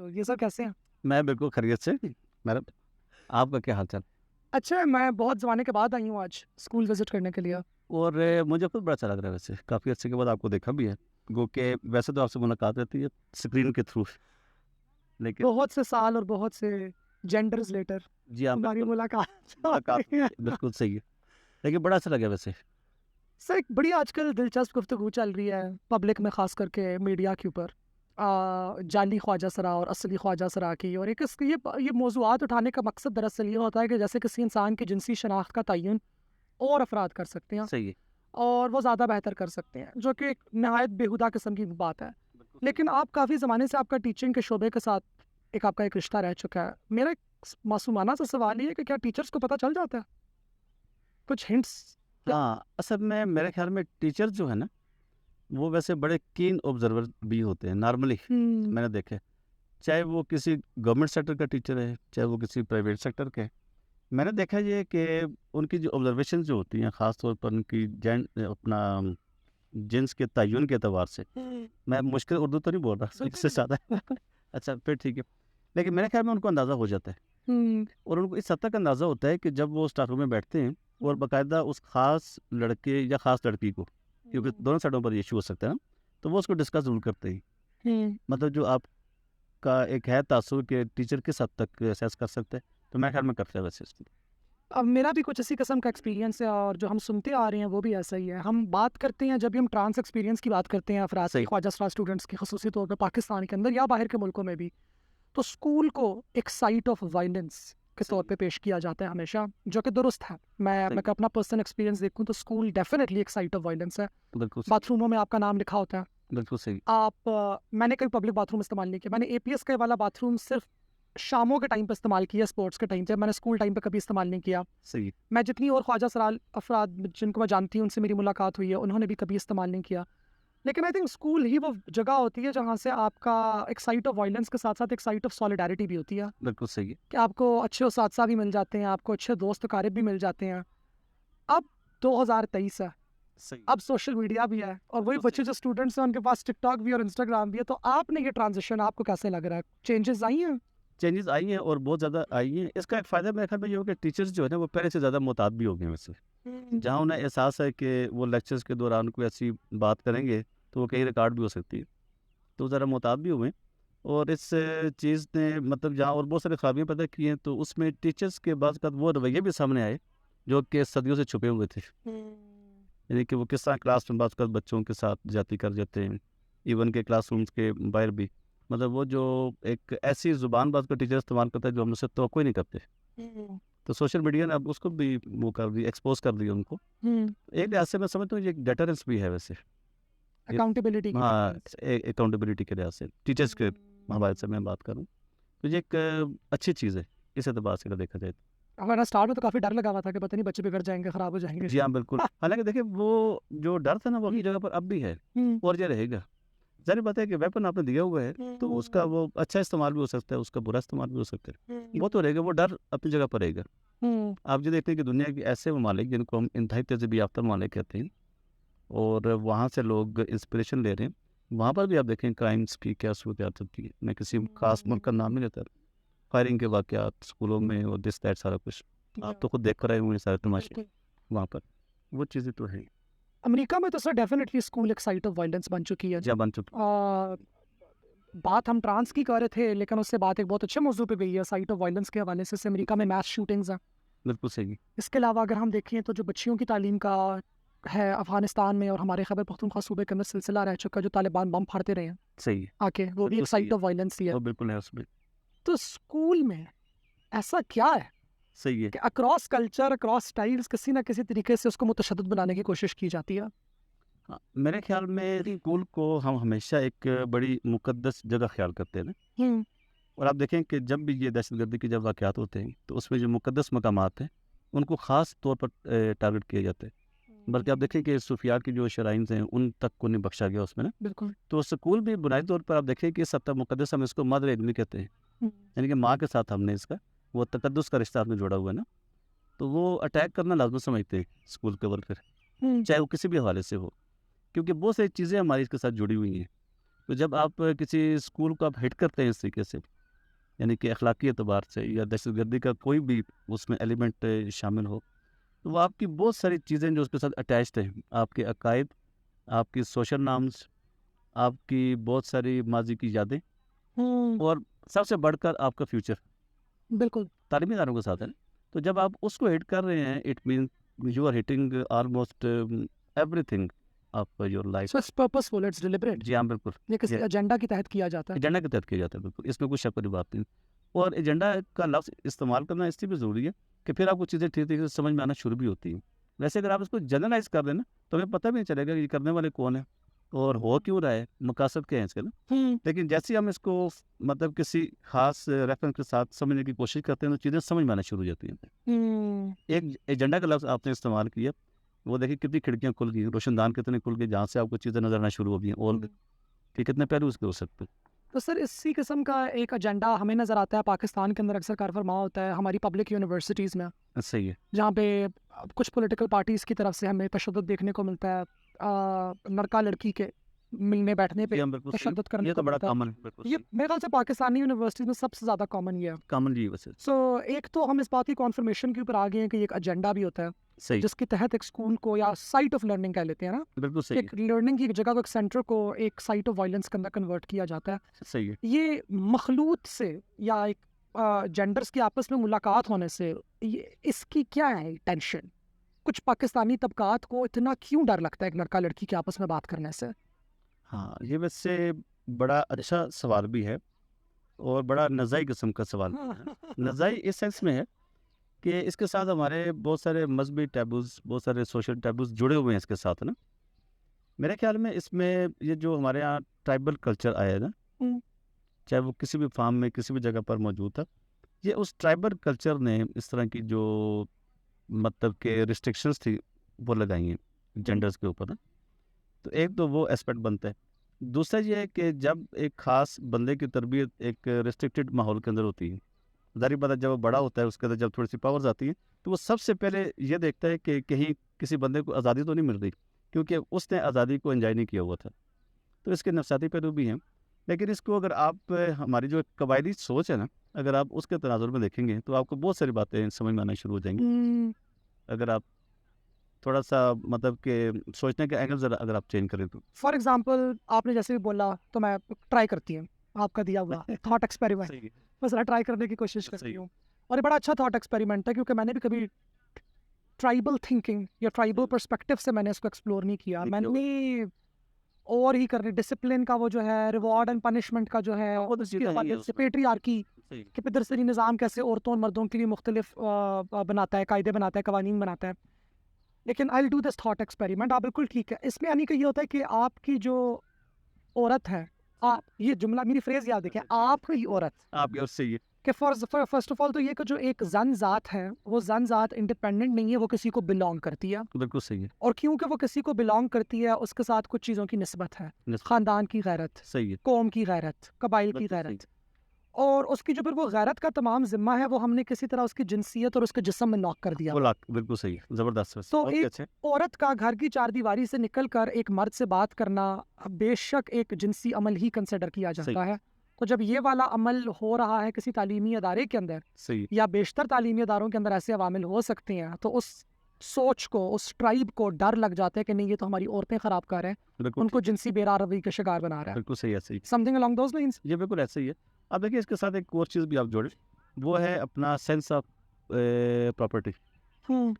تو یہ سب کیسے ہیں؟ میں بالکل خیریت سے میڈم. آپ کا کیا حال چال؟ اچھا میں بہت زمانے کے بعد آئی ہوں آج اسکول وزٹ کرنے کے لیے. اور مجھے خود بڑا اچھا لگ رہا ہے. ویسے کافی عرصے کے بعد آپ کو دیکھا بھی ہے. گو کہ ویسے تو آپ سے ملاقات رہتی ہے اسکرین کے تھرو, لیکن بہت سے سال اور بہت سے جینڈرز لیٹر جی ہاں ہماری بالکل ملاقات ہو ملاقات رہی ہے. بالکل صحیح ہے. لیکن بڑا اچھا لگا ویسے. سر ایک بڑی آج کل دلچسپ گفتگو چل رہی ہے پبلک میں، خاص کر کے میڈیا کے اوپر، جعلی خواجہ سرا اور اصلی خواجہ سرا کی. اور ایک یہ موضوعات اٹھانے کا مقصد دراصل یہ ہوتا ہے کہ جیسے کسی انسان کی جنسی شناخت کا تعین اور افراد کر سکتے ہیں صحیح ہے. اور وہ زیادہ بہتر کر سکتے ہیں، جو کہ ایک نہایت بیہودہ قسم کی بات ہے. لیکن آپ کافی زمانے سے آپ کا ٹیچنگ کے شعبے کے ساتھ آپ کا ایک رشتہ رہ چکا ہے. میرا ایک معصومانہ سا سوال یہ ہے کہ کیا ٹیچرز کو پتہ چل جاتا ہے کچھ ہنٹس؟ ہاں اصل میں میرے خیال میں ٹیچر جو ہے نا وہ ویسے بڑے کین آبزرور بھی ہوتے ہیں نارملی. میں نے دیکھے چاہے وہ کسی گورنمنٹ سیکٹر کا ٹیچر ہے چاہے وہ کسی پرائیویٹ سیکٹر کا ہے. میں نے دیکھا یہ کہ ان کی جو آبزرویشن جو ہوتی ہیں خاص طور پر ان کی اپنا جنس کے تعین کے اعتبار سے, میں مشکل اردو تو نہیں بول رہا اس سے زیادہ اچھا پھر ٹھیک ہے, لیکن میرے خیال میں ان کو اندازہ ہو جاتا ہے. اور ان کو اس حد تک اندازہ ہوتا ہے کہ جب وہ اسٹاف روم میں بیٹھتے ہیں اور باقاعدہ اس خاص لڑکے یا خاص لڑکی کو, کیونکہ دونوں سائڈوں پر ایشو ہو سکتا ہے نا, تو وہ اس کو ڈسکس ضرور کرتے ہیں. مطلب جو آپ کا ایک ہے تاثر کہ ٹیچر کس حد تک اسیس کر سکتے ہیں, تو میرے خیال میں کرتے ہیں ویسے اس کی. اب میرا بھی کچھ اسی قسم کا ایکسپیرینس ہے اور جو ہم سنتے آ رہے ہیں وہ بھی ایسا ہی ہے. ہم بات کرتے ہیں جب بھی ہم ٹرانس ایکسپیرینس کی بات کرتے ہیں افراد کی، صحیح. خواجہ سرا اسٹوڈنٹس کی، خصوصی طور پہ پاکستان کے اندر یا باہر کے ملکوں میں بھی، تو اسکول کو ایک سائٹ آف وائلنس کے طور پہ پیش کیا جاتا ہے ہمیشہ، جو کہ درست ہے. میں اپنا پرسنل ایکسپیرینس دیکھوں تو اسکول ڈیفینیٹلی ایک سائٹ آف وائلنس ہے. بالکل باتھ روموں میں آپ کا نام لکھا ہوتا ہے. بالکل صحیح. میں نے کئی پبلک باتھ روم استعمال نہیں کیا. میں نے اے پی ایس کا والا باتھ روم صرف شاموں کے ٹائم پہ استعمال کیا، اسپورٹس کے ٹائم پہ. میں نے اسکول ٹائم پہ کبھی استعمال نہیں کیا. صحیح. میں جتنی اور خواجہ سرال افراد جن کو میں جانتی ہوں ان سے میری ملاقات ہوئی ہے، انہوں نے بھی کبھی استعمال نہیں کیا. لیکن آئی تھنک اسکول ہی وہ جگہ ہوتی ہے جہاں سے آپ کا ایک سائٹ آف وائلنس کے ساتھ ساتھ ایک سائٹ آف سالیڈیرٹی بھی ہوتی ہے. بالکل صحیح ہے. کہ آپ کو اچھے اساتذہ بھی مل جاتے ہیں، آپ کو اچھے دوست اقارب بھی مل جاتے ہیں. اب 2023 ہے، صحیح. اب سوشل میڈیا بھی ہے، اور وہی بچے جو اسٹوڈنٹس ہیں ان کے پاس ٹک ٹاک بھی اور انسٹاگرام بھی ہے. تو آپ نے یہ ٹرانزیشن آپ کو کیسے لگ رہا ہے؟ چینجز آئی ہیں؟ چینجز آئی ہیں اور بہت زیادہ آئی ہیں. اس کا ایک فائدہ میرے خیال میں یہ ہو کہ ٹیچرز جو ہے نا وہ پہلے سے زیادہ محتاط بھی ہو گئے ہیں. ویسے جہاں انہیں احساس ہے کہ وہ لیکچرز کے دوران کوئی ایسی بات کریں گے تو وہ کہیں ریکارڈ بھی ہو سکتی ہے, تو ذرا محتاط بھی ہوئے. اور اس چیز نے مطلب جہاں اور بہت سارے خرابیاں پیدا کی ہیں, تو اس میں ٹیچرز کے بعض کا وہ رویے بھی سامنے آئے جو کہ صدیوں سے چھپے ہوئے تھے. یعنی کہ وہ کس طرح کلاس میں بعض بچوں کے ساتھ جاتی کر جاتے ہیں, ایون کے کلاس رومز کے باہر بھی. مطلب وہ جو ایک ایسی زبان بعض کا ٹیچر استعمال کرتا ہے جو ہم اسے توقع ہی نہیں کرتے. تو سوشل میڈیا نے اب اس کو بھی وہ کر دی, ایکسپوز کر دیا ان کو. ایک لحاظ سے میں سمجھتا ہوں یہ ایک ڈیٹرنس بھی ہے ویسے. اکاؤنٹیبلٹی کی. ہاں اکاؤنٹیبلٹی کے لحاظ سے ٹیچرس کے حوالے سے میں بات کروں تو یہ ایک اچھی چیز ہے اس اعتبار سے دیکھا جائے. ہمارا اسٹارٹ میں تو کافی ڈر لگا ہوا تھا کہ پتہ نہیں بچے بگڑ جائیں گے، خراب ہو جائیں گے. جی ہاں بالکل. حالانکہ دیکھیں وہ جو ڈر تھا نا وہ اپنی جگہ پر اب بھی ہے اور یہ رہے گا. ظاہر بات ہے کہ ویپن آپ نے دیا ہوا ہے تو اس کا وہ اچھا استعمال بھی ہو سکتا ہے, اس کا برا استعمال بھی ہو سکتا ہے. وہ تو رہے گا, وہ ڈر اپنی جگہ پر رہے گا. آپ جو دیکھتے ہیں کہ دنیا کے ایسے ممالک جن کو ہم انتہائی تہذیبی یافتہ ممالک کہتے ہیں اور وہاں سے لوگ انسپریشن لے رہے ہیں, وہاں پر بھی آپ دیکھیں کرائمس کی کیا صورتحال چلتی ہے. میں کسی خاص ملک کا نام نہیں لیتا, فائرنگ کے واقعات اسکولوں میں اور دس دیٹ سارا کچھ آپ تو خود دیکھ کر آئے ہوئے سارے تماشے وہاں پر. وہ چیزیں تو ہیں. امریکہ میں تو سر ڈیفینیٹلی اسکول ایک سائٹ آف وائلنس بن چکی ہے. جب بن چکی. بات ہم ٹرانس کی کر رہے تھے لیکن اس سے بات ایک بہت اچھے موضوع پہ گئی ہے سائٹ آف وائلنس کے حوالے سے. امریکہ میں میس شوٹنگز ہیں. بالکل صحیح. اس کے علاوہ اگر ہم دیکھیں تو جو بچیوں کی تعلیم کا ہے افغانستان میں اور ہمارے خیبر پختونخوا صوبے کے اندر سلسلہ رہ چکا جو طالبان بم پھاڑتے رہے ہیں. صحیح. آ کے وہ بھی ایک سائٹ آف وائلنس ہی ہے. بالکل ہے اس میں. تو اسکول میں ایسا کیا ہے صحیح ہے کہ اکراس کلچر اکراس اسٹائلس کسی نہ کسی طریقے سے اس کو متشدد بنانے کی کوشش کی جاتی ہے؟ میرے خیال میں اسکول کو ہم ہمیشہ ایک بڑی مقدس جگہ خیال کرتے ہیں نا. اور آپ دیکھیں کہ جب بھی یہ دہشت گردی کے جب واقعات ہوتے ہیں تو اس میں جو مقدس مقامات ہیں ان کو خاص طور پر ٹارگٹ کیے جاتے ہیں. بلکہ آپ دیکھیں کہ صوفیاء کی جو شرائنز ہیں ان تک کو نہیں بخشا گیا اس میں نا. بالکل. تو اسکول بھی بنیادی طور پر آپ دیکھیں کہ سب تک مقدس ہم اس کو مدر علمی کہتے ہیں, یعنی کہ ماں کے ساتھ ہم نے اس کا وہ تقدس کا رشتہ آپ نے جوڑا ہوا ہے نا. تو وہ اٹیک کرنا لازم سمجھتے ہیں اسکول کے ورکر, چاہے وہ کسی بھی حوالے سے ہو, کیونکہ بہت ساری چیزیں ہماری اس کے ساتھ جڑی ہوئی ہیں. تو جب آپ کسی اسکول کو آپ ہٹ کرتے ہیں اس طریقے سے، یعنی کہ اخلاقی اعتبار سے یا دہشت گردی کا کوئی بھی اس میں ایلیمنٹ شامل ہو، تو وہ آپ کی بہت ساری چیزیں جو اس کے ساتھ اٹیچڈ ہیں، آپ کے عقائد، آپ کی سوشل نارمز، آپ کی بہت ساری ماضی کی یادیں، اور سب سے بڑھ کر آپ کا فیوچر بالکل تعلیمی اداروں کے ساتھ ہے نا۔ تو جب آپ اس کو ہٹ کر رہے ہیں، it means you are hitting almost everything of your life. So it's purposeful, it's deliberate, جی ہاں، بالکل، یہ کسی ایجنڈا کے تحت کیا جاتا ہے. ایجنڈا کے تحت کیا جاتا ہے، بالکل، اس میں کوئی شک والی بات نہیں۔ اور ایجنڈا کا لفظ استعمال کرنا اس لیے بھی ضروری ہے کہ پھر آپ کو چیزیں ٹھیک طریقے سے سمجھ میں آنا شروع بھی ہوتی ہیں۔ ویسے اگر آپ اس کو جنرلائز کر دیں نا تو ہمیں پتہ بھی نہیں چلے گا کہ یہ کرنے والے کون ہیں اور ہو کیوں رہا ہے، مقاصد کیا ہیں اس کے نا۔ لیکن جیسے ہی ہم اس کو مطلب کسی خاص ریفرنس کے ساتھ سمجھنے کی کوشش کرتے ہیں تو چیزیں سمجھ میں آنا شروع ہو جاتی ہیں۔ ایک ایجنڈا کا لفظ آپ نے استعمال کیا، وہ دیکھیں کتنی کھڑکیاں کھل گئی، روشن دان کتنے کھل گئے جہاں سے آپ کو چیزیں نظر آنا شروع ہو گئی ہیں، اور کہ کتنے پہلو اس کے ہو سکتے ہیں۔ تو سر اسی قسم کا ایک ایجنڈا ہمیں نظر آتا ہے پاکستان کے اندر اکثر کار فرما ہوتا ہے ہماری پبلک یونیورسٹیز میں، صحیح ہے، جہاں پہ کچھ پولیٹیکل پارٹیز کی طرف سے ہمیں تشدد دیکھنے کو ملتا ہے، لڑکا لڑکی کے ملنے بیٹھنے پہ جی ہم بالکل صحیح، تشدد کرنے یہ کو تو بڑا ملتا ہے. کامن ہے، بالکل یہ صحیح، میرے خیال سے پاکستانی یونیورسٹیز میں سب سے زیادہ کامن یہ ہے. کامن جی ویسے سو ایک تو ہم اس بات کی کانفرمیشن کے اوپر آ گئے ہیں کہ یہ ایک ایجنڈا بھی ہوتا ہے صحیح، جس کے تحت ایک اسکول کو یا سائٹ آف لرننگ کہہ لیتے ہیں نا، بالکل صحیح ایک لرننگ کی ایک جگہ کو، ایک سینٹر کو ایک سائٹ آف وائلنس کے اندر کنورٹ کیا جاتا ہے. ہے، صحیح ہے۔ یہ مخلوط سے یا ایک جینڈرز کی آپس میں ملاقات ہونے سے اس کی کیا ہے ٹینشن؟ کچھ پاکستانی طبقات کو اتنا کیوں ڈر لگتا ہے ایک لڑکا لڑکی کے آپس میں بات کرنے سے؟ ہاں، یہ ویسے بڑا اچھا سوال بھی ہے اور بڑا نزاعی قسم کا سوال ہے۔ نزاعی اس سینس میں ہے کہ اس کے ساتھ ہمارے بہت سارے مذہبی ٹیبوز، بہت سارے سوشل ٹیبوز جڑے ہوئے ہیں اس کے ساتھ نا۔ میرے خیال میں اس میں یہ جو ہمارے یہاں ٹرائبل کلچر آیا ہے نا، چاہے وہ کسی بھی فارم میں کسی بھی جگہ پر موجود تھا، یہ اس ٹرائبل کلچر نے اس طرح کی جو مطلب کہ ریسٹرکشنز تھی وہ لگائی ہیں جینڈرز کے اوپر نا۔ تو ایک تو وہ اسپیکٹ بنتا ہے، دوسرا یہ ہے کہ جب ایک خاص بندے کی تربیت ایک ریسٹرکٹیڈ ماحول کے اندر ہوتی ہے، ظاہر بات ہے جب وہ بڑا ہوتا ہے اس کے اندر جب تھوڑی سی پاورز آتی ہیں تو وہ سب سے پہلے یہ دیکھتا ہے کہ کہیں کسی بندے کو آزادی تو نہیں مل رہی، کیونکہ اس نے آزادی کو انجوائے نہیں کیا ہوا تھا۔ تو اس کے نفسیاتی پہلو بھی ہیں، لیکن اس کو اگر آپ ہماری جو قبائلی سوچ ہے نا، اگر آپ اس کے تناظر میں دیکھیں گے تو آپ کو بہت ساری باتیں سمجھ میں آنا شروع ہو جائیں گی۔ اگر آپ تھوڑا سا مطلب کہ سوچنے کا اینگل ذرا اگر آپ چینج کریں تو فار ایگزامپل آپ نے جیسے بھی بولا تو میں ٹرائی کرتی ہوں آپ کا دیا ہوا تھاٹ ایکسپیریمنٹ، صحیح ہے، میں ذرا ٹرائی کرنے کی کوشش کرتی صحیح، ہوں. اور یہ بڑا اچھا تھاٹ ایکسپیریمنٹ ہے کیونکہ میں نے بھی کبھی ٹرائبل تھنکنگ یا ٹرائبل پرسپیکٹو سے میں نے اس کو ایکسپلور نہیں کیا. میں نے اور ہی کرنے ڈسپلن کا وہ جو ہے ریوارڈ اینڈ پنشمنٹ کا جو ہے پیٹری آرکی کہ پدرسری نظام کیسے عورتوں اور مردوں کے لیے مختلف بناتا ہے، قاعدے بناتا ہے، قوانین بناتا ہے. لیکن I do this thought experiment. آپ بالکل ٹھیک ہے، اس میں یعنی کہ یہ ہوتا ہے کہ آپ کی جو عورت ہے، آپ یہ جملہ میری فریز یاد ہے، آپ کی عورت آپ یہ صحیح ہے کہ فرسٹ آف آل تو یہ کہ جو ایک زن ذات ہے وہ زن ذات انڈیپینڈنٹ نہیں ہے، وہ کسی کو بلانگ کرتی ہے. بالکل صحیح ہے، اور کیونکہ وہ کسی کو بلانگ کرتی ہے اس کے ساتھ کچھ چیزوں کی نسبت ہے، خاندان کی غیرت، صحیح ہے، قوم کی غیرت، قبائل کی غیرت، اور اس کی جو پھر وہ غیرت کا تمام ذمہ ہے وہ ہم نے کسی طرح اس کی جنسیت اور اس کے جسم میں ناک کر دیا. بالکل صحیح ہے، زبردست. تو ایک عورت کا گھر کی چار دیواری سے نکل کر ایک مرد سے بات کرنا بے شک ایک جنسی عمل ہی کنسیڈر کیا جاتا ہے. تو جب یہ والا عمل ہو رہا ہے کسی تعلیمی ادارے کے اندر یا بیشتر تعلیمی اداروں کے اندر ایسے عوامل ہو سکتے ہیں تو اس سوچ کو، اس ٹرائب کو ڈر لگ جاتا ہے کہ نہیں یہ تو ہماری عورتیں خراب کر رہے ہیں، ان کو جنسی بے روی کا شکار بنا رہا ہے. بالکل صحیح ہے، سمتھنگ along those lines. یہ بالکل ایسا ہی ہے. اب دیکھیں اس کے ساتھ ایک اور چیز بھی آپ جوڑیں، وہ ہے اپنا سینس آف پراپرٹی.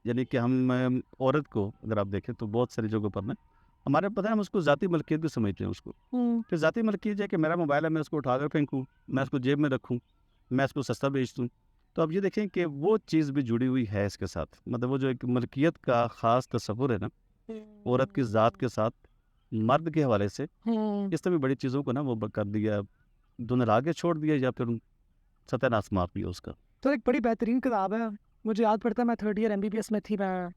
یعنی کہ ہم عورت کو اگر آپ دیکھیں تو بہت ساری جگہوں پر نا ہمارے پتہ ہے ہم اس کو ذاتی ملکیت بھی سمجھتے ہیں. اس کو کہ ذاتی ملکیت ہے کہ میرا موبائل ہے، میں اس کو اٹھا کر پھینکوں، میں اس کو جیب میں رکھوں، میں اس کو سستا بیچ دوں. تو اب یہ دیکھیں کہ وہ چیز بھی جڑی ہوئی ہے اس کے ساتھ، مطلب وہ جو ایک ملکیت کا خاص تصور ہے نا عورت کی ذات کے ساتھ مرد کے حوالے سے، اس طرح بھی بڑی چیزوں کو نا وہ کر دیا، دنیا آگے چھوڑ دیا یا پھر ستیہ ناش مار دیا اس کا. تو ایک بڑی بہترین کتاب ہے، مجھے یاد پڑتا ہے میں 3rd ایئر MBBS میں تھی، میں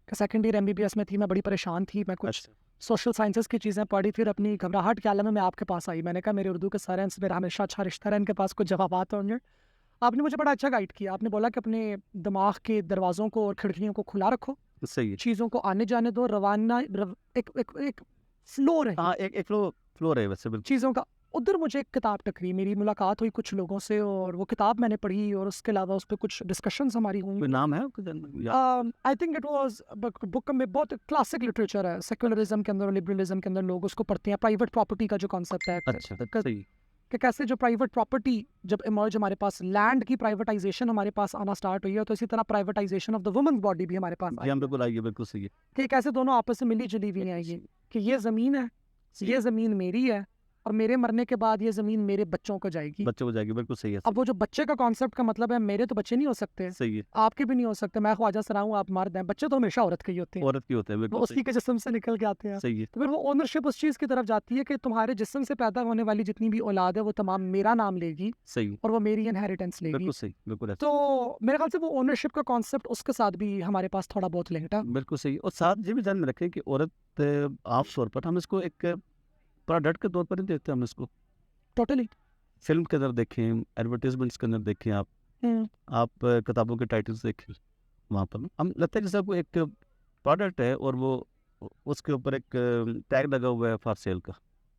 2nd ایئر MBBS میں تھی، میں بڑی پریشان تھی، میں کچھ سوشل سائنسز کی چیزیں پڑھی، پھر اپنی گھبراہٹ کے عالم میں آپ کے پاس آئی. میں نے کہا میرے اردو کے سر ہیں، ان سے میرا ہمیشہ اچھا رشتہ ہے، ان کے پاس کچھ جوابات ہوں گے. آپ نے مجھے بڑا اچھا گائیڈ کیا. آپ نے بولا کہ اپنے دماغ کے دروازوں کو اور کھڑکیوں کو کھلا رکھو، صحیح چیزوں کو آنے جانے دو، روانہ ایک فلو رہے. ہاں ایک فلو فلو رہے ویسے بالکل چیزوں کا. ادھر مجھے ایک کتاب ٹکری, میری ملاقات ہوئی کچھ لوگوں سے اور وہ کتاب میں نے پڑھی اور اس کے علاوہ اس پہ کچھ ڈسکشنز ہماری ہوئیں. کوئی نام ہے آپ کے ذہن میں یا آئی تھنک اٹ واز بک میں بہت کلاسک لٹریچر ہے, سیکولرزم کے اندر اور لبرلزم کے اندر لوگ اس کو پڑھتے ہیں. پرائیویٹ پراپرٹی کا جو کانسیپٹ ہے اچھا صحیح کہ کیسے جو پرائیویٹ پراپرٹی جب ایمرج ہمارے پاس, لینڈ کی پرائیویٹائزیشن ہمارے پاس آنا سٹارٹ ہوئی ہے, تو اسی طرح privatisation of the women's body بھی ہمارے پاس جی ہم آئی ہے. بالکل آئیے بالکل صحیح ہے کہ کیسے دونوں آپس سے ملی جلی ہوئی ہیں, یہ کہ یہ زمین ہے, یہ زمین میری ہے, اور میرے مرنے کے بعد یہ زمین میرے بچوں کو جائے گی. بچوں کو جائے گی بالکل صحیح ہے اب وہ جو بچے کا کانسیپٹ کا مطلب ہے, میرے تو بچے نہیں ہو سکتے, صحیح ہے آپ کے بھی نہیں ہو سکتے, میں خواجہ سرا ہوں آپ مرد ہیں, بچے تو ہمیشہ عورت کے ہی ہوتے ہیں, عورت کی ہوتے ہیں وہ بالکل اسی کے جسم سے نکل کے آتے ہیں. صحیح ہے تو پھر وہ اونرشپ اس چیز کی طرف جاتی ہے کہ تمہارے جسم سے پیدا ہونے والی جتنی بھی اولاد ہے وہ تمام میرا نام لے گی صحیح اور وہ میری انہیریٹنس لے گی. بالکل صحیح بالکل تو میرے خیال سے وہ اونرشپ کا کانسیپٹ اس کے ساتھ بھی ہمارے پاس تھوڑا بہت لنکڈ ہے. بالکل صحیح. اور ساتھ یہ بھی ذہن میں رکھیں کہ عورت عام طور پر ہم اس کو ایک پروڈکٹ کے طور پر نہیں دیکھتے, ہم اس کو ٹوٹلی فلم کے اندر دیکھیں, ایڈورٹیزمنٹس کے اندر دیکھیں, آپ کتابوں کے ٹائٹلس دیکھیں, وہاں پر ہم لگتا ہے جیسا کوئی ایک پروڈکٹ ہے اور وہ اس کے اوپر ایک ٹیگ لگا ہوا ہے فار سیل کا,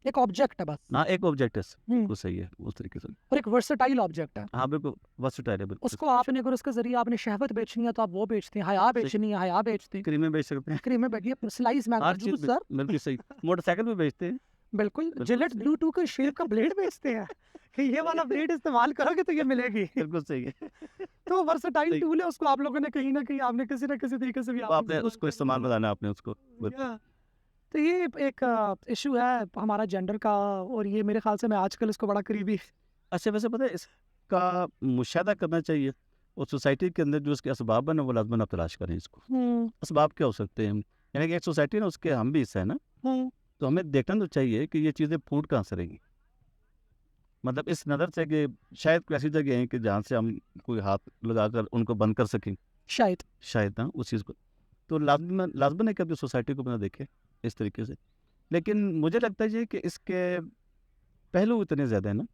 ایک آبجیکٹ ہے بس, ہاں ایک آبجیکٹ ہے بالکل صحیح ہے اس طریقے سے, اور ایک ورسٹائل آبجیکٹ ہے. ہاں بالکل ورسٹائل ہے بالکل. اس کو آپ نے اگر اس کے ذریعے آپ نے شہوت بیچنی ہے تو آپ وہ بیچتے ہیں, حیا بیچنی ہے حیا بیچتے ہیں, کریمیں بیچ سکتے ہیں, کریمیں بیچیے, سلائس ہر مینگو چیز جوس سر, بالکل صحیح. موٹر سائیکل بھی بیچتے ہیں بالکل. جلیٹ بلو ٹو کا شیپ کا بلیڈ بیچتے ہیں کہ یہ والا بلیڈ استعمال کرو گے تو یہ ملے گی. بالکل صحیح ہے. تو ورسٹائل ٹول ہے, اس کو آپ لوگوں نے کہیں نہ کہیں آپ نے کسی نہ کسی طریقے سے بھی آپ نے اس کو استعمال بتانا آپ نے اس کو. تو یہ ایک ایشو ہے ہمارا جینڈر کا, اور یہ میرے خیال سے میں آج کل اس کو بڑا قریبی. اچھا ویسے پتہ ہے اس کا مشاہدہ کرنا چاہیے, اور سوسائٹی کے اندر جو اس کے اسباب ہیں وہ لازماً آپ تلاش کریں اس کو. اسباب کیا ہو سکتے ہیں, یعنی کہ ایک سوسائٹی نا اس کے ہم بھی حصہ ہے نا, تو ہمیں دیکھنا تو چاہیے کہ یہ چیزیں پھوٹ کہاں سے رہیں گی, مطلب اس نظر سے کہ شاید کوئی ایسی جگہ ہیں کہ جہاں سے ہم کوئی ہاتھ لگا کر ان کو بند کر سکیں, شاید نا اس چیز کو. تو لازماً ہے کہ اپنی سوسائٹی کو اپنا دیکھیں اس طریقے سے. لیکن مجھے لگتا ہے یہ کہ اس کے پہلو اتنے زیادہ ہیں نا,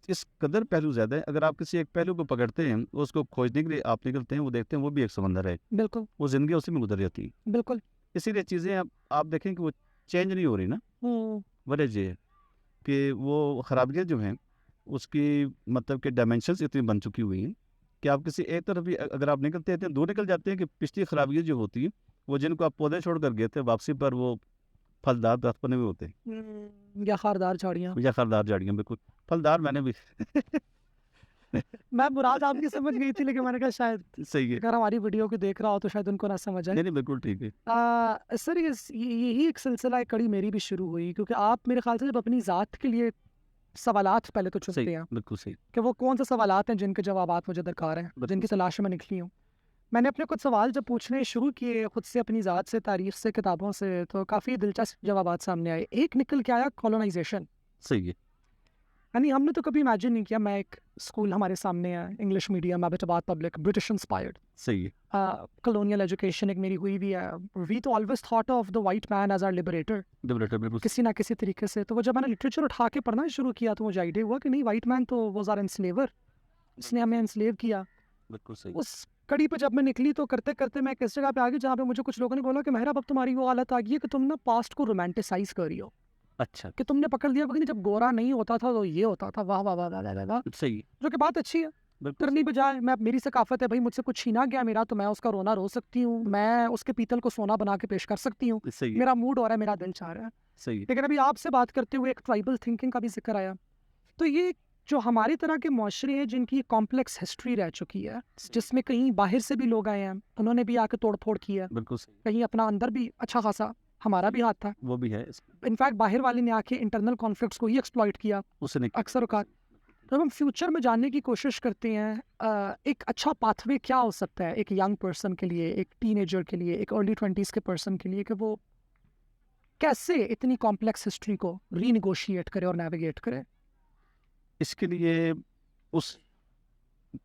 اس قدر پہلو زیادہ ہے. اگر آپ کسی ایک پہلو کو پکڑتے ہیں, اس کو کھوجنے کے لیے آپ نکلتے ہیں, وہ دیکھتے ہیں وہ بھی ایک سمندر ہے, بالکل وہ زندگی اسی میں گزر جاتی ہے. بالکل اسی لیے چیزیں آپ دیکھیں کہ وہ چینج نہیں ہو رہی نا. وجہ یہ ہے کہ وہ خرابیاں جو ہیں اس کی مطلب کہ ڈائمینشنس اتنی بن چکی ہوئی ہیں کہ آپ کسی ایک طرف بھی اگر آپ نکلتے ہیں دور نکل جاتے ہیں کہ پچھلی خرابیاں جو ہوتی ہیں وہ جن کو آپ پودے چھوڑ کر گئے تھے, واپسی پر وہ پھلدار درخت بنے ہوئے ہوتے ہیں, یا خاردار جھاڑیاں, یا خاردار جھاڑیاں. بالکل پھلدار میں نے بھی میں مراد آپ کی سمجھ گئی تھی, لیکن میں نے کہا شاید صحیح ہے, اگر ہماری ویڈیو کو دیکھ رہا ہو تو شاید ان کو نہ سمجھ آئے. نہیں بالکل ٹھیک ہے. سر یہی ایک سلسلہ ایک کڑی میری بھی شروع ہوئی, کیونکہ آپ میرے خیال سے جب اپنی ذات کے لیے سوالات پہلے تو چنتے ہیں بالکل صحیح کہ وہ کون سے سوالات ہیں جن کے جوابات مجھے درکار ہیں, جن کی تلاش میں نکلی ہوں. میں نے اپنے کچھ سوال جب پوچھنے شروع کیے خود سے, اپنی ذات سے, تاریخ سے, کتابوں سے, تو کافی دلچسپ جوابات سامنے آئے. ایک نکل کے آیا کالونائزیشن. صحیح ہے. یعنی ہم نے تو کبھی امیجن نہیں کیا, میں ایک اسکول ہمارے سامنے ہے انگلش میڈیم ایبٹ آباد پبلک, برٹش انسپائرڈ. صحیح ہے. کلونیل ایجوکیشن ایک میری ہوئی بھی ہے. We too always thought of the white man as our liberator کسی نہ کسی طریقے سے. تو وہ جب میں نے لٹریچر اٹھا کے پڑھنا شروع کیا تو مجھے آئیڈیا ہوا کہ نہیں, وائٹ مین تو واز آر انسلیور, اس نے ہمیں انسلیو کیا. بالکل صحیح. اس کڑی پہ جب میں نکلی تو کرتے کرتے میں کس جگہ پہ آ گئی جہاں پہ مجھے کچھ لوگوں نے بولا کہ محراب اب تمہاری وہ حالت آ گئی ہے کہ تم نا پاسٹ کو رومانٹیسائز کر رہی ہو. اچھا کہ تم نے پکڑ لیا کہ جب گورا نہیں ہوتا تھا تو یہ ہوتا تھا, واہ واہ واہ واہ واہ, صحیح, جو کہ بات اچھی ہے کرنی بجائے. میں میری ثقافت ہے بھائی, مجھ سے کچھ چھینا گیا میرا تو میں اس کا رونا رو سکتی ہوں, میں اس کے پیتل کو سونا بنا کے پیش کر سکتی ہوں, میرا موڈ ہو رہا ہے, میرا دل چاہ رہا ہے. صحیح. لیکن ابھی آپ سے بات کرتے ہوئے ایک ٹرائبل تھنکنگ کا بھی ذکر آیا, تو یہ جو ہماری طرح کے معاشرے ہیں جن کی کمپلیکس ہسٹری رہ چکی ہے, جس میں کہیں باہر سے بھی لوگ آئے ہیں, انہوں نے بھی آ کے توڑ پھوڑ کی ہے, بالکل کہیں اپنا اندر بھی اچھا خاصا ہمارا بھی ہاتھ تھا, وہ بھی ہے. انفیکٹ باہر والے نے آ کے انٹرنل کانفلکٹس کو ہی ایکسپلائٹ کیا اکثر اوقات. جب ہم فیوچر میں جاننے کی کوشش کرتے ہیں ایک اچھا پاتھ وے کیا ہو سکتا ہے ایک ینگ پرسن کے لیے, ایک ٹین ایجر کے لیے, ایک ارلی 20s کے پرسن کے لیے, کہ وہ کیسے اتنی کمپلیکس ہسٹری کو ری نیگوشیٹ کرے اور نیویگیٹ کرے. اس کے لیے اس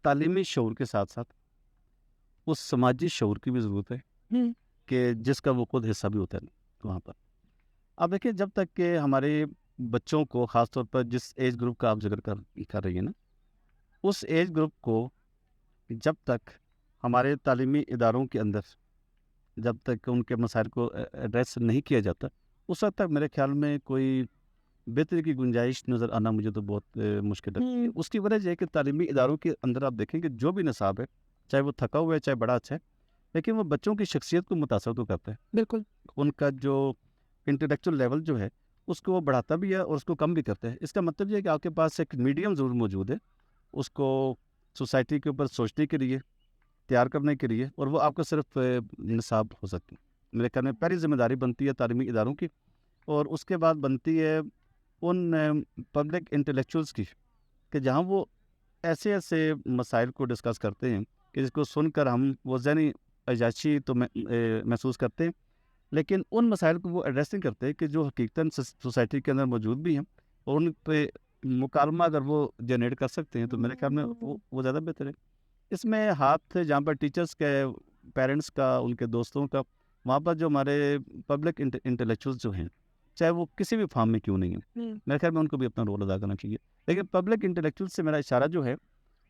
تعلیمی شعور کے ساتھ ساتھ اس سماجی شعور کی بھی ضرورت ہے کہ جس کا وہ خود حصہ بھی ہوتا ہے وہاں پر. اب دیکھیں جب تک کہ ہمارے بچوں کو, خاص طور پر جس ایج گروپ کا آپ ذکر کر رہی ہیں نا, اس ایج گروپ کو جب تک ہمارے تعلیمی اداروں کے اندر جب تک ان کے مسائل کو ایڈریس نہیں کیا جاتا, اس وقت تک میرے خیال میں کوئی بہتری کی گنجائش نظر آنا مجھے تو بہت مشکل لگتی ہے. اس کی وجہ یہ ہے کہ تعلیمی اداروں کے اندر آپ دیکھیں کہ جو بھی نصاب ہے, چاہے وہ تھکا ہوا ہے چاہے بڑا اچھا ہے, لیکن وہ بچوں کی شخصیت کو متاثر تو کرتا ہے. بالکل. ان کا جو انٹلیکچوئل لیول جو ہے اس کو وہ بڑھاتا بھی ہے اور اس کو کم بھی کرتا ہے. اس کا مطلب یہ ہے کہ آپ کے پاس ایک میڈیم ضرور موجود ہے اس کو سوسائٹی کے اوپر سوچنے کے لیے, تیار کرنے کے لیے, اور وہ آپ کا صرف نصاب ہو سکتی ہے. میرے خیال میں پہلی ذمہ داری بنتی ہے تعلیمی اداروں کی, اور اس کے بعد بنتی ہے ان پبلک انٹلیکچوئلس کی کہ جہاں وہ ایسے ایسے مسائل کو ڈسکس کرتے ہیں کہ جس کو سن کر ہم وہ ذہنی عیاشی تو محسوس کرتے ہیں, لیکن ان مسائل کو وہ ایڈریس نہیں کرتے کہ جو حقیقتاً سوسائٹی کے اندر موجود بھی ہیں, اور ان پہ مکالمہ اگر وہ جنریٹ کر سکتے ہیں تو میرے خیال میں وہ زیادہ بہتر ہے. اس میں ہاتھ جہاں پر ٹیچرس کے, پیرنٹس کا, ان کے دوستوں کا, وہاں پر جو ہمارے پبلک انٹلیکچوئلس جو ہیں چاہے وہ کسی بھی فارم میں کیوں نہیں ہیں, میرے خیال میں ان کو بھی اپنا رول ادا کرنا چاہیے. لیکن پبلک انٹلیکچوئل سے میرا اشارہ جو ہے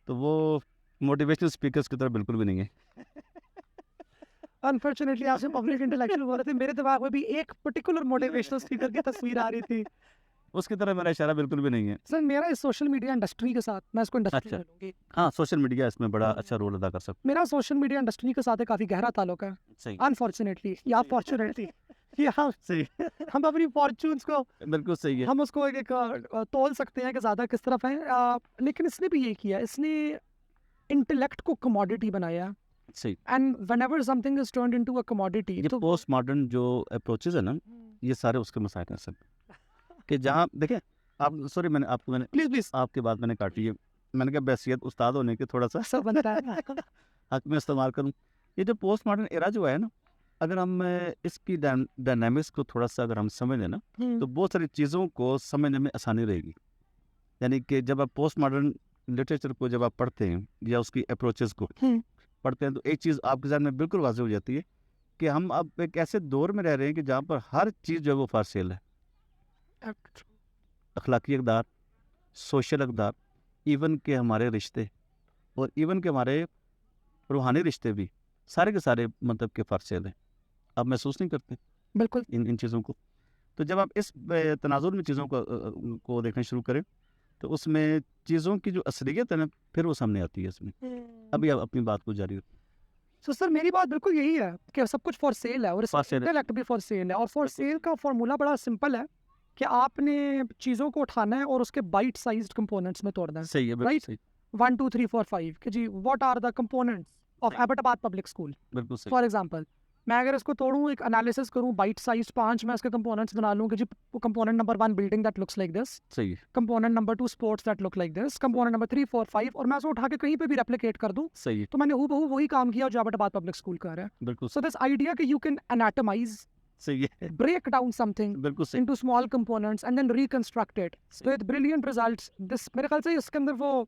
تو وہ موٹیویشنل اسپیکرس کی طرف بالکل بھی نہیں ہے. انفارچونیٹلی آپ سے پبلک انٹلیکچوئل بول رہے تھے, میرے دماغ میں بھی ایک پرٹیکولر موٹیویشنل اسپیکر کی تصویر آ رہی تھی. اس کی طرف میرا اشارہ بالکل بھی نہیں ہے. سر میرا اس سوشل میڈیا انڈسٹری کے ساتھ, میں اس کو انڈسٹری اچھا. لوں گی, ہاں, سوشل میڈیا اس میں بڑا اچھا رول ادا کر سکتا میرا سوشل میڈیا انڈسٹری کے ساتھ ایک کافی گہرا تعلق ہے. ہے. صحیح. انفارچونیٹلی یا فارچونیٹلی صحیح. ہم اپنی فارچونس کو بالکل صحیح ہے. ہم اس کو ایک تول سکتے ہیں کہ زیادہ کس طرف ہیں, لیکن اس نے بھی یہ کیا, اس نے انٹلیکٹ کو کموڈیٹی بنایا. صحیح. And whenever something is turned into a commodity, یہ تو پوسٹ ماڈرن جو اپروچز ہیں نا, یہ سارے اس کے مسائل ہیں سب. کہ جہاں دیکھیں آپ, سوری میں نے پلیز آپ کی بات میں نے کاٹی ہے, میں نے کہا بحیثیت استاد ہونے کے تھوڑا سا سب بنتا ہے. حق میں استعمال کروں. یہ جو پوسٹ ماڈرن ایرا جو ہے نا, اگر ہم اس کی ڈائنامکس کو تھوڑا سا اگر ہم سمجھ لیں نا تو بہت ساری چیزوں کو سمجھنے میں آسانی رہے گی. یعنی کہ جب آپ پوسٹ ماڈرن لٹریچر کو جب آپ پڑھتے ہیں یا اس کی اپروچز کو پڑھتے ہیں تو ایک چیز آپ کے ذہن میں بالکل واضح ہو جاتی ہے کہ ہم اب ایک ایسے دور میں رہ رہے ہیں کہ جہاں پر ہر چیز جو ہے وہ فار سیل ہے. اخلاقی اقدار, سوشل اقدار, ایون کہ ہمارے رشتے, اور ایون کہ ہمارے روحانی رشتے بھی سارے کے سارے مطلب کہ فار سیل ہیں. آپ محسوس نہیں کرتے بالکل ان چیزوں کو. تو جب آپ اس تناظر میں چیزوں کو دیکھنا شروع کریں تو اس میں چیزوں کی جو اصلیت ہے نا پھر وہ سامنے آتی ہے اس میں. ابھی آپ اپنی بات کو جاری رکھیں. سو سر میری بات بالکل یہی ہے کہ سب کچھ فار سیل ہے, اور انٹلیکٹ بھی فار سیل ہے. اور فار سیل کا فارمولا بڑا سمپل ہے کہ آپ نے چیزوں کو اٹھانا ہے اور اس کے بائٹ سائزڈ کمپوننٹس میں توڑنا ہے. صحیح ہے, بالکل صحیح. 1 2 3 4 5 کہ جی what are the components of Abbottabad public school. بالکل صحیح. فار ایگزامپل میں اگر اس کو توڑوں, ایک انالیسس کروں, بائٹ سائز 5 میں اس کے کمپوننٹس بنا لوں کہ جی component number 1 building that looks like this, صحیح. Component number 2 sports that look like this, component number 3 4 5, اور میں اس کو اٹھا کے کہیں پہ بھی ریپلیکیٹ کر دوں صحیح. تو میں نے ہو وہی کام کیا جو ایبٹ آباد پبلک اسکول کر رہا ہے. بالکل سو دس آئیڈیا کہ یو کین انیٹمائز, صحیح ہے, break down something بالکل صحیح. into small components and then reconstruct it with brilliant results. This میرے خیال سے اس کے اندر وہ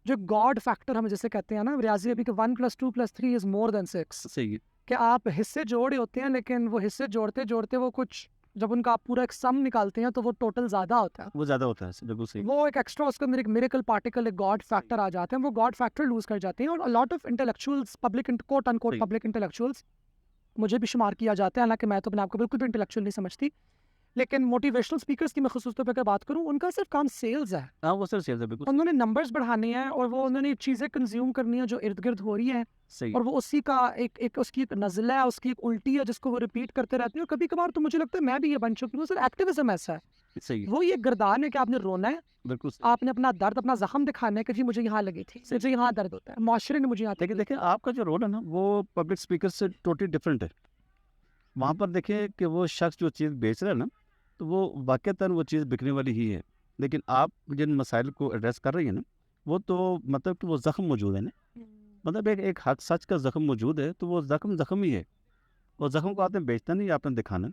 جو گاڈ فیکٹر ہم جیسے کہتے ہیں نا ریاضی ابھی کہ 1 + 2 + 3 is more than 6, صحیح ہے. کہ آپ حصے جوڑے ہوتے ہیں لیکن وہ حصے جوڑتے جوڑتے وہ کچھ جب ان کا آپ پورا ایک سم نکالتے ہیں تو وہ ٹوٹل زیادہ ہوتا ہے, وہ زیادہ ہوتا ہے. بالکل صحیح. وہ ایک ایکسٹرا اس کے اندر ایک میریکل پارٹیکل, ایک گاڈ فیکٹر آ جاتے ہیں, وہ گاڈ فیکٹر لوز کر جاتے ہیں. اور lot of intellectuals, public quote unquote public intellectuals, مجھے بھی شمار کیا جاتا ہے, حالانکہ میں تو اپنے آپ کو بالکل بھی انٹلیکچوئل نہیں سمجھتی, لیکن موٹیویشنل اسپیکرس کی میں خصوص طور پہ اگر بات کروں, ان کا صرف کام سیلز ہے. ہاں, وہ صرف سیلز ہے. بالکل انہوں نے نمبرز بڑھانے ہیں اور وہ انہوں نے چیزیں کنزیوم کرنی ہیں جو ارد گرد ہو رہی ہیں, صحیح. اور وہ اسی کا ایک اس کی ایک نزلہ ہے, اس کی ایک الٹی ہے جس کو وہ ریپیٹ کرتے رہتے ہیں. اور کبھی کبھار تو مجھے لگتا ہے میں بھی یہ بن چکی ہوں. سر ایکٹیویزم ایسا ہے, صحیح. وہ یہ گردان ہے کہ آپ نے رونا ہے, بالکل. آپ نے اپنا درد, اپنا زخم دکھانا ہے کہ جی مجھے یہاں لگی تھی, مجھے یہاں درد ہوتا ہے, معاشرے نے مجھے یہاں. لیکن دیکھیں آپ کا جو رول ہے نا وہ پبلک اسپیکر سے ٹوٹلی ڈفرینٹ ہے. وہاں پر دیکھیں کہ وہ شخص جو چیز بیچ رہا ہے نا تو وہ واقعتاً وہ چیز بکنے والی ہی ہے, لیکن آپ جن مسائل کو ایڈریس کر رہی ہیں نا وہ تو مطلب کہ وہ زخم موجود ہے نا, مطلب ایک حق سچ کا زخم موجود ہے, تو وہ زخم ہی ہے. اور زخم کو آپ نے بیچنا نہیں, آپ نے دکھانا,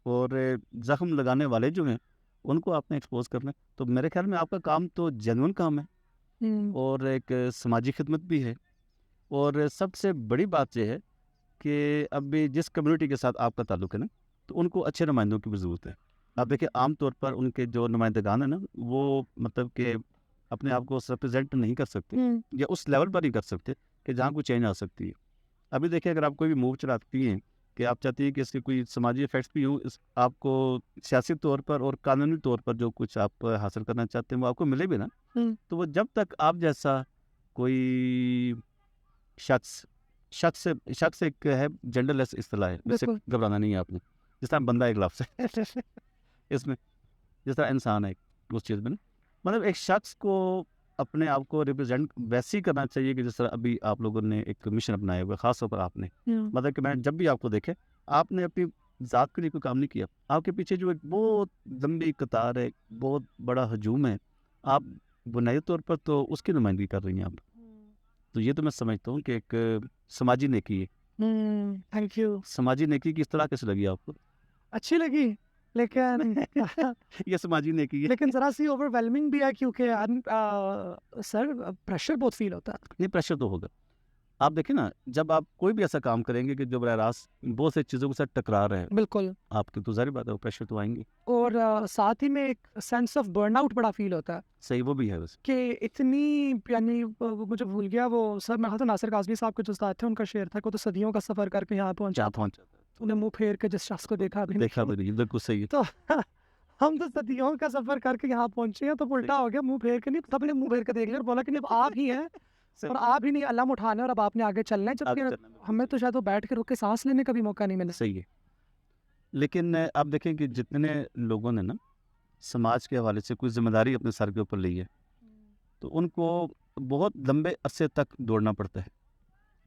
اور زخم لگانے والے جو ہیں ان کو آپ نے ایکسپوز کرنا. تو میرے خیال میں آپ کا کام تو جینوئن کام ہے, اور ایک سماجی خدمت بھی ہے. اور سب سے بڑی بات یہ ہے کہ اب بھی جس کمیونٹی کے ساتھ آپ کا تعلق ہے نا تو ان کو اچھے نمائندوں کی بھی ضرورت ہے. آپ دیکھیں عام طور پر ان کے جو نمائندگان ہیں نا وہ مطلب کہ اپنے آپ کو ریپرزینٹ نہیں کر سکتے, یا اس لیول پر نہیں کر سکتے کہ جہاں کوئی چینج آ سکتی ہے. ابھی دیکھیں اگر آپ کوئی بھی موو چلاتی ہیں کہ آپ چاہتی ہیں کہ اس کے کوئی سماجی افیکٹس بھی ہوں، آپ کو سیاسی طور پر اور قانونی طور پر جو کچھ آپ حاصل کرنا چاہتے ہیں وہ آپ کو ملے بھی نا، تو وہ جب تک آپ جیسا کوئی شخص ایک ہے جنڈر لیس اصطلاح ہے، اس سے گھبرانا نہیں ہے آپ نے، جس طرح بندہ ایک لفظ ہے اس میں، جس طرح انسان ہے اس چیز میں نا، مطلب ایک شخص کو اپنے آپ کو ریپرزینٹ ویسے ہی کرنا چاہیے کہ جس طرح ابھی آپ لوگوں نے ایک مشن اپنایا ہوا ہے، خاص طور پر آپ نے، مطلب کہ میں جب بھی آپ کو دیکھے آپ نے اپنی ذات کے لیے کوئی کام نہیں کیا، آپ کے پیچھے جو ایک بہت لمبی قطار ہے، بہت بڑا ہجوم ہے، آپ بنیادی طور پر تو اس کی نمائندگی کر رہی ہیں آپ، تو یہ تو میں سمجھتا ہوں کہ ایک سماجی نیکی ہے۔ تھینک یو، سماجی نیکی کس طرح کیسے لگی آپ کو؟ اچھی لگی، لیکن یہ سماجی نیکی ہے، لیکن ذرا سی اوور ویلمنگ بھی ہے، کیونکہ سر پریشر بہت فیل ہوتا ہے۔ نہیں پریشر تو ہوگا، آپ دیکھیں نا جب آپ کوئی بھی ایسا کام کریں گے کہ جو براہ راست بہت سی چیزوں کے ساتھ ٹکرا رہے ہیں بالکل، آپ کی، تو ظاہر بات ہے وہ پریشر تو آئیں گے، اور ساتھ ہی میں ایک سینس آف برن آؤٹ بڑا فیل ہوتا ہے صحیح وہ بھی ہے ویسے، کہ اتنی، یعنی مجھے بھول گیا وہ سر، میں خیال ناصر کاظمی صاحب کے جو استاد تھے ان کا شعر تھا کہ وہ تو صدیوں کا سفر کر کے یہاں پہنچا تھا، انہیں منہ پھیر کے جس شخص کو دیکھا بھی دیکھا بھی نہیں، بالکل صحیح ہے، تو ہم تو صدیوں کا سفر کر کے یہاں پہنچے ہیں، تو الٹا ہو گیا، منہ پھیر کے نہیں، سب نے منہ پھیر کے دیکھ لیا اور بولا کہ نہیں آپ ہی ہیں اور آپ ہی نہیں علم اٹھانا اور اب آپ نے آگے چلنا ہے، جبکہ ہمیں تو شاید وہ بیٹھ کے رک کے سانس لینے کا بھی موقع نہیں ملا۔ صحیح ہے، لیکن آپ دیکھیں کہ جتنے لوگوں نے نا سماج کے حوالے سے کوئی ذمہ داری اپنے سر کے اوپر لی ہے تو ان کو بہت لمبے عرصے تک دوڑنا پڑتا ہے،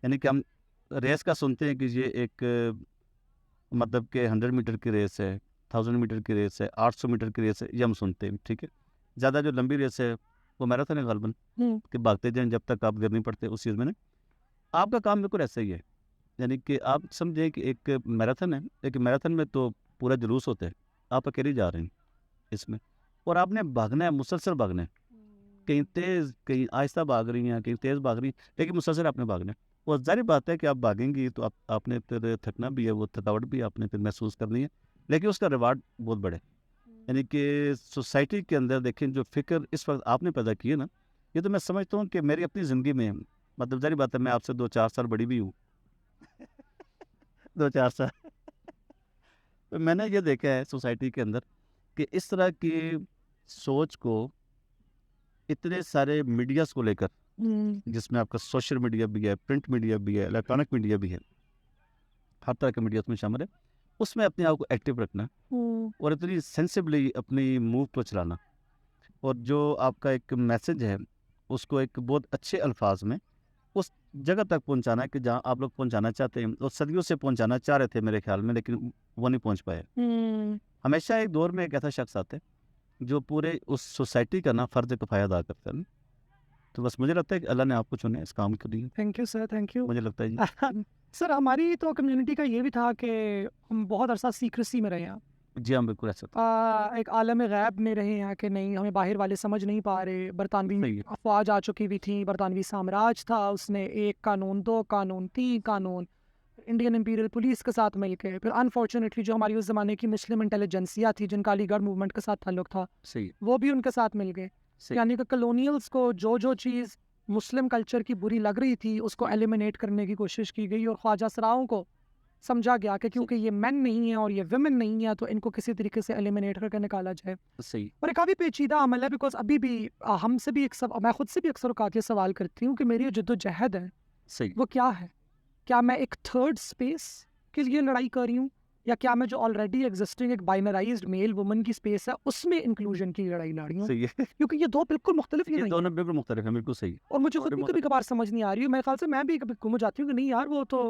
یعنی کہ ہم ریس کا سنتے ہیں کہ یہ ایک مطلب کہ 100 میٹر کی ریس ہے، 1000 میٹر کی ریس ہے، 800 میٹر کی ریس ہے، یہ ہم سنتے ہیں، ٹھیک ہے، زیادہ جو لمبی ریس ہے وہ میراتھن ہے غالباً، کہ بھاگتے جائیں جب تک آپ گر نہیں پڑتے، اس چیز میں نا آپ کا کام بالکل ایسا ہی ہے، یعنی کہ آپ سمجھیں کہ ایک میراتھن ہے، ایک میراتھن میں تو پورا جلوس ہوتا ہے، آپ اکیلے جا رہے ہیں اس میں، اور آپ نے بھاگنا ہے، مسلسل بھاگنا ہے، کہیں تیز کہیں آہستہ بھاگ رہی ہیں، کہیں تیز بھاگ رہی ہیں، لیکن مسلسل آپ نے بھاگنا ہے، اور ظاہر بات ہے کہ آپ بھاگیں گی تو آپ نے پھر تھکنا بھی ہے، وہ تھکاوٹ بھی آپ نے پھر محسوس کرنی ہے، لیکن اس کا ریوارڈ بہت بڑے، یعنی کہ سوسائٹی کے اندر دیکھیں جو فکر اس وقت آپ نے پیدا کی ہے نا، یہ تو میں سمجھتا ہوں کہ میری اپنی زندگی میں، مطلب ظاہر بات ہے میں آپ سے 2-4 سال بڑی بھی ہوں 2-4 سال تو میں نے یہ دیکھا ہے سوسائٹی کے اندر کہ اس طرح کی سوچ کو اتنے سارے میڈیاز کو لے کر، جس میں آپ کا سوشل میڈیا بھی ہے، پرنٹ میڈیا بھی ہے، الیکٹرانک میڈیا بھی ہے، ہر طرح کے میڈیا اس میں شامل ہے، اس میں اپنے آپ کو ایکٹیو رکھنا اور اتنی سینسبلی اپنی موو کو چلانا، اور جو آپ کا ایک میسج ہے اس کو ایک بہت اچھے الفاظ میں اس جگہ تک پہنچانا ہے کہ جہاں آپ لوگ پہنچانا چاہتے ہیں، اور صدیوں سے پہنچانا چاہ رہے تھے میرے خیال میں، لیکن وہ نہیں پہنچ پائے۔ ہمیشہ ایک دور میں ایک ایسا شخص آتا ہے جو پورے اس سوسائٹی کا نا فرض کفایہ ادا کرتا ہے، تو بس مجھے لگتا ہے کہ اللہ نے آپ کو چنے اس کام کے لیے، thank you sir, thank you. مجھے لگتا ہے جی سر ہماری تو کمیونٹی کا یہ بھی تھا کہ ہم بہت عرصہ سیکریسی میں رہے ہیں، جی ہاں بالکل ایسا تھا، ایک عالم غیب میں رہے ہیں کہ نہیں ہمیں باہر والے سمجھ نہیں پا رہے، برطانوی صحیح ہے، افواج آ چکی ہوئی تھیں، برطانوی سامراج تھا، اس نے 1 قانون 2 قانون 3 قانون انڈین امپیریل پولیس کے ساتھ مل کے، پھر انفارچونیٹلی جو ہماری اس زمانے کی مسلم انٹیلیجنسیا تھی جن کا علی گڑھ موومنٹ کے ساتھ تعلق تھا، صحیح وہ بھی ان کے ساتھ مل گئے، صحیح یعنی کہ کلونیلز کو جو چیز مسلم کلچر کی بری لگ رہی تھی اس کو ایلیمنیٹ کرنے کی کوشش کی گئی، اور خواجہ سراؤں کو سمجھا گیا کہ کیونکہ یہ مین نہیں ہیں اور یہ ویمن نہیں ہیں تو ان کو کسی طریقے سے ایلیمنیٹ کر کے نکالا جائے، صحیح اور یہ کافی پیچیدہ عمل ہے، بیکاز ابھی بھی ہم سے بھی میں خود سے بھی اکثر اوقات یہ سوال کرتی ہوں کہ میری جد و جہد ہے صحیح وہ کیا ہے، کیا میں ایک تھرڈ اسپیس کے لیے لڑائی کر رہی ہوں، یا کیا میں جو آلریڈی ایگزسٹنگ ایک بائنرائزڈ میل وومن کی اسپیس ہے اس میں انکلوژن کی لڑائی لڑ رہی ہوں، صحیح ہے، کیونکہ یہ دو بالکل مختلف یہ لڑائی دونوں بالکل مختلف ہیں، بالکل صحیح، اور مجھے خود بھی کبھی کبھار سمجھ نہیں آ رہی ہے، میرے خیال سے میں بھی کبھی گم جاتی ہوں کہ نہیں یار وہ تو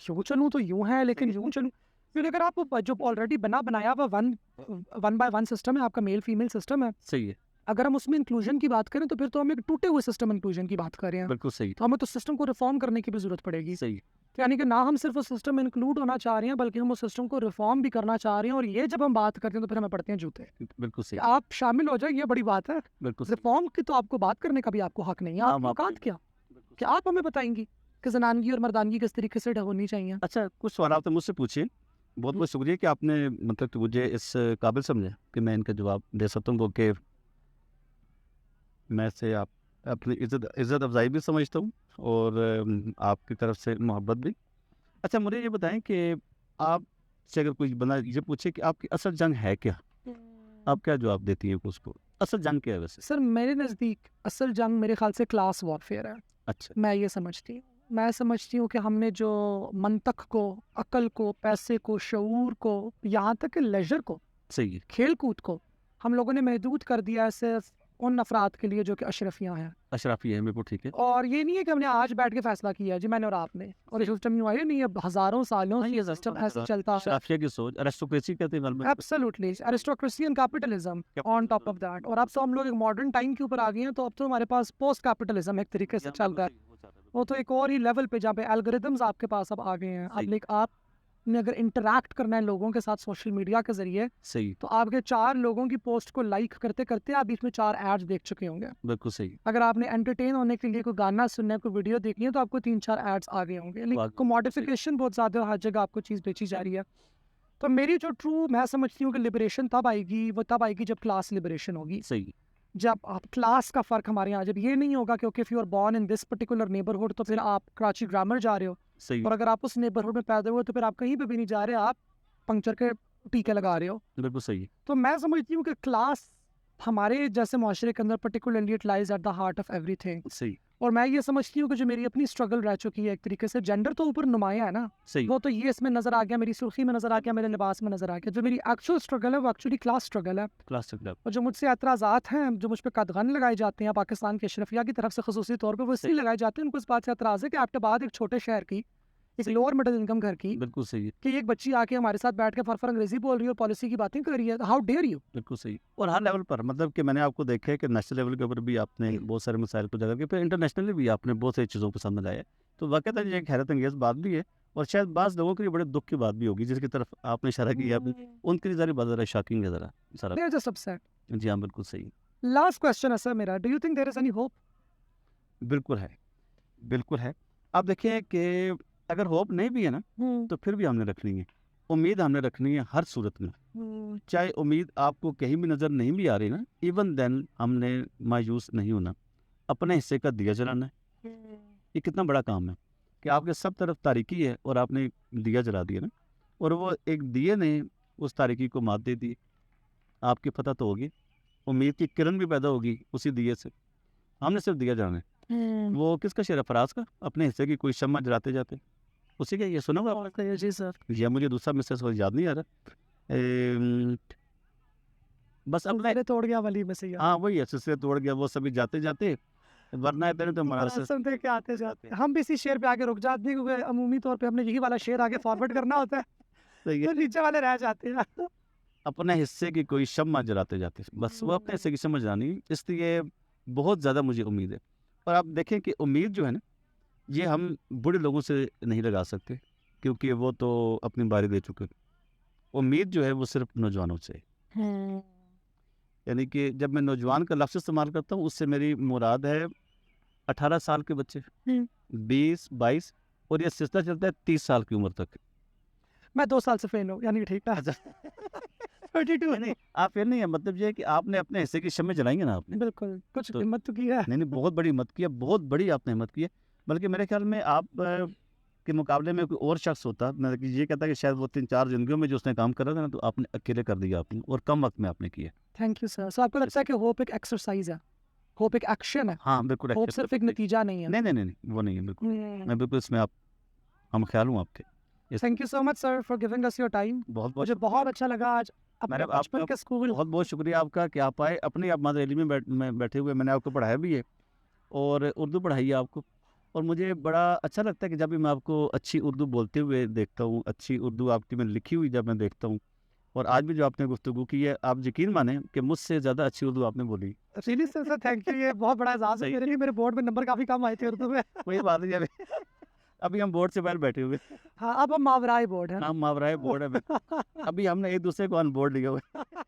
یوں چلوں تو یوں ہے، لیکن یوں چلوں، پھر اگر آپ جو آلریڈی بنایا ہوا ون بائی ون سسٹم ہے، آپ کا میل فیمیل سسٹم ہے، صحیح ہے، اگر ہم اس میں انکلوژن کی بات کریں تو پھر تو ہم ایک ٹوٹے ہوئے سسٹم انکلوژن کی بات کر رہے ہیں، بالکل صحیح، تو ہمیں تو سسٹم کو ریفارم کرنے کی بھی ضرورت پڑے گی، صحیح، یعنی کہ نہ ہم صرف اس سسٹم میں انکلوڈ ہونا چاہ رہے ہیں بلکہ ہم اس سسٹم کو ریفارم بھی کرنا چاہ رہے ہیں، اور یہ جب ہم بات کرتے ہیں تو پھر ہمیں پڑتے ہیں جوتے، بالکل کہ صحیح، آپ شامل ہو جائیں، یہ بڑی بات ہے، بالکل صحیح، ریفارم کی تو آپ کو بات کرنے کا بھی آپ کو حق نہیں ہے، آپ کی اوقات کیا کہ آپ ہمیں بتائیں گی کہ زنانگی اور مردانگی کس طریقے سے ہونی چاہیے۔ اچھا کچھ سوالات مجھ سے پوچھیے، بہت بہت شکریہ کہ آپ نے مطلب کہ مجھے اس قابل سمجھا کہ میں ان کا جواب دے سکتا ہوں، کہ میں سے آپ اپنی عزت افزائی بھی سمجھتا ہوں اور آپ کی طرف سے محبت بھی، اچھا مجھے یہ بتائیں کہ آپ سے اگر کوئی بندہ یہ پوچھے کہ آپ کی اصل جنگ ہے کیا، آپ کیا جواب دیتی ہیں اس کو؟ اصل جنگ کیا ہے ویسے؟ سر میرے نزدیک اصل جنگ میرے خیال سے کلاس وارفیئر ہے. اچھا میں یہ سمجھتی ہوں. میں سمجھتی ہوں کہ ہم نے جو منطق کو، عقل کو، پیسے کو، شعور کو، یہاں تک کہ لیجر کو، صحیح ہے، کھیل کود کو ہم لوگوں نے محدود کر دیا ہے صرف ان افراد کے لیے جو کہ اشرفیاں ہیں. اشرافی ہے میرے کو ٹھیک ہے. اور یہ نہیں ہے کہ ہم نے آج بیٹھ کے فیصلہ کیا ہے جی میں نے اور آپ نے، اور یہ سسٹم یوں آئی نہیں ہے، ہزاروں سالوں سے یہ سسٹم ایسے چلتا ہے. اشرافیہ کی سوچ ارسٹوکریسی کہتے ہیں غالباً. Absolutely aristocracy and capitalism on top of that. اور اب تو ہم لوگ ایک ماڈرن ٹائم کے اوپر آ گئے ہیں، تو اب تو ہمارے پاس پوسٹ کیپٹلزم ایک طریقے سے چل رہا ہے. وہ تو ایک اور ہی لیول پہ جہاں پہ الگوریدمز آپ کے پاس اب آ گئے ہیں. اب لیکن آپ نے اگر انٹریکٹ کرنا ہے لوگوں کے ساتھ سوشل میڈیا کے ذریعے، صحیح، تو آپ کے 4 لوگوں کی پوسٹ کو لائک کرتے کرتے آپ بیچ میں 4 ایڈز دیکھ چکے ہوں گے. بالکل صحیح. اگر آپ نے انٹرٹین ہونے کے لیے کوئی گانا سننا ہے، کوئی ویڈیو دیکھنی ہے، تو آپ کو 3-4 ایڈز آ گئے ہوں گے. لیکن کوموڈیفیکیشن بہت زیادہ ہے، ہر جگہ آپ کو چیز بیچی جا رہی ہے. تو میری جو ٹرو میں سمجھتی ہوں کہ لبریشن تب آئے گی، وہ تب آئے گی جب کلاس لبریشن ہوگی. صحیح، جب آپ کلاس کا فرق ہمارے یہاں، جب یہ نہیں ہوگا کہ okay if you are born in this particular neighbourhood تو پھر آپ کراچی گرامر جا رہے ہو، صحیح، اور اگر آپ اس نیبرہڈ میں پیدا ہوئے تو پھر آپ کہیں پہ بھی نہیں جا رہے، آپ پنکچر کے ٹیکے لگا رہے ہو. بالکل صحیح. تو میں سمجھتی ہوں کہ کلاس ہمارے جیسے معاشرے کے اندر particularly it lies at the heart of ایوری تھنگ. صحیح، اور میں یہ سمجھتی ہوں کہ جو میری اپنی اسٹرگل رہ چکی ہے ایک طریقے سے، جینڈر تو اوپر نمایاں ہے نا، صحیح، وہ تو یہ اس میں نظر آ گیا، میری سرخی میں نظر آ گیا، میرے لباس میں نظر آ گیا. جو میری ایکچوئل اسٹرگل ہے وہ ایکچولی کلاس اسٹرگل ہے. کلاس تک اور جو مجھ سے اعتراضات ہیں، جو مجھ پہ قدغن لگائے جاتے ہیں پاکستان کے اشرفیہ کی طرف سے خصوصی طور پہ، وہ اس لیے لگائے جاتے ہیں، ان کو اس بات سے اعتراض ہے کہ ایبٹ آباد ایک چھوٹے شہر کی، ایک لوور مڈل انکم گھر کی، بالکل صحیح، کہ ایک بچی آ کے ہمارے ساتھ بیٹھ کے فر انگریزی بول رہی ہے اور پالیسی کی باتیں کر رہی ہے. How dare you. بالکل صحیح. اور ہر لیول پر مطلب کہ میں نے آپ کو دیکھا ہے کہ نیشنل لیول کے اوپر بھی آپ نے بہت سارے مسائل کو جگہ کے، پھر انٹرنیشنلی بھی آپ نے بہت ساری چیزوں کو سامنے لایا ہے. تو واقعہ یہ ایک حیرت انگیز بات بھی ہے، اور شاید بعض لوگوں کے لیے بڑے دکھ کی بات بھی ہوگی، جس کی طرف آپ نے اشارہ کیا. ان کے لیے ذرا بات ذرا شاکنگ ہے ذرا. They're just upset. جی ہاں بالکل صحیح. لاسٹ کوسچن ہے سر میرا، do you think there is any hope? بالکل ہے، بالکل ہے. آپ دیکھیں کہ اگر ہوپ نہیں بھی ہے نا تو پھر بھی ہم نے رکھنی ہے، امید ہم نے رکھنی ہے ہر صورت میں. چاہے امید آپ کو کہیں بھی نظر نہیں بھی آ رہی نا، ایون دین ہم نے مایوس نہیں ہونا، اپنے حصے کا دیا جلانا ہے. یہ کتنا بڑا کام ہے کہ آپ کے سب طرف تاریکی ہے اور آپ نے دیا جلا دیا نا، اور وہ ایک دیے نے اس تاریکی کو مات دے دی. آپ کی فتح تو ہوگی، امید کی کرن بھی پیدا ہوگی اسی دیے سے. ہم نے صرف دیا جلانا ہے. وہ کس کا شعر ہے؟ فراز کا، اپنے حصے کی کوئی شمع جلاتے جاتے، اسی کا. یہ سنا ہوا آپ نے؟ جی سر. یا مجھے دوسرا مسز یاد نہیں آ رہا. بس اب میں نے توڑ گیا ولی میں سے. ہاں وہی ہے، سلسلے توڑ گیا وہ سبھی جاتے جاتے، ورنہ ہے تو ہمارا سنتے کے آتے جاتے. ہم بھی اسی شعر پہ آگے رک جاتے ہیں کیونکہ عمومی طور پہ ہم نے یہی والا شعر آگے فارورڈ کرنا ہوتا ہے، تو نیچے والے رہ جاتے ہیں. اپنے حصے کی کوئی شمع جلاتے جاتے، بس وہ اپنے حصے کی شمع جلانی. اس لیے بہت زیادہ مجھے امید ہے. اور آپ دیکھیں کہ امید جو ہے نا، یہ ہم بڑے لوگوں سے نہیں لگا سکتے کیونکہ وہ تو اپنی باری دے چکے. امید جو ہے وہ صرف نوجوانوں سے، یعنی کہ جب میں نوجوان کا لفظ استعمال کرتا ہوں اس سے میری مراد ہے 18 سال کے بچے، 20 22، اور یہ سلسلہ چلتا ہے 30 سال کی عمر تک. میں 2 سال سے فیل ہوں، یعنی ٹھیک ہے. 32 نہیں آپ پھر نہیں ہے، مطلب یہ ہے کہ آپ نے اپنے حصے کی شمع جلائیں گے نا آپ نے. بالکل کچھ ہمت تو کی ہے. نہیں بہت بڑی ہمت کی ہے، بہت بڑی آپ نے ہمت کی ہے. بلکہ میرے خیال میں آپ کے مقابلے میں کوئی اور شخص ہوتا، میں یہ کہتا کہ شاید وہ 3-4 زندگیوں میں جو اس نے کام کرا تھا نا، تو آپ نے اکیلے کر دیا آپ نے، اور کم وقت میں آپ نے کیا. Thank you sir. سو آپ کو لگتا ہے کہ ہوپ ایک ایکسرسائز ہے، ہوپ ایک ایکشن ہے؟ ہاں بالکل. ہوپ صرف ایک نتیجہ نہیں ہے. نہیں وہ نہیں ہے بالکل. میں بالکل اس میں ہم خیال ہوں آپ کے. Thank you so much sir for giving us your time. مجھے بہت اچھا لگا آج اپنے بچپن کے اسکول. بہت بہت شکریہ آپ کا کہ آپ آئے. اپنی آپ مادر علی میں بیٹھے ہوئے میں نے آپ کو پڑھایا بھی ہے، اور اردو پڑھائی ہے آپ کو. اور مجھے بڑا اچھا لگتا ہے کہ جب بھی میں آپ کو اچھی اردو بولتے ہوئے دیکھتا ہوں، اچھی اردو آپ کی میں لکھی ہوئی جب میں دیکھتا ہوں، اور آج بھی جو آپ نے گفتگو کی ہے، آپ یقین مانیں کہ مجھ سے زیادہ اچھی اردو آپ نے بولی. Really sir thank you. یہ بہت بڑا اعزاز ہے میرے لیے. میرے بورڈ میں نمبر کافی کم آئے تھے اردو میں. وہی بات ہے، ابھی ہم بورڈ سے باہر بیٹھے ہوئے. ہاں اب ہم ماورائے بورڈ ہیں. ہم ماورائے بورڈ ہے. ابھی ہم نے ایک دوسرے کو آن بورڈ لیا ہوا ہے.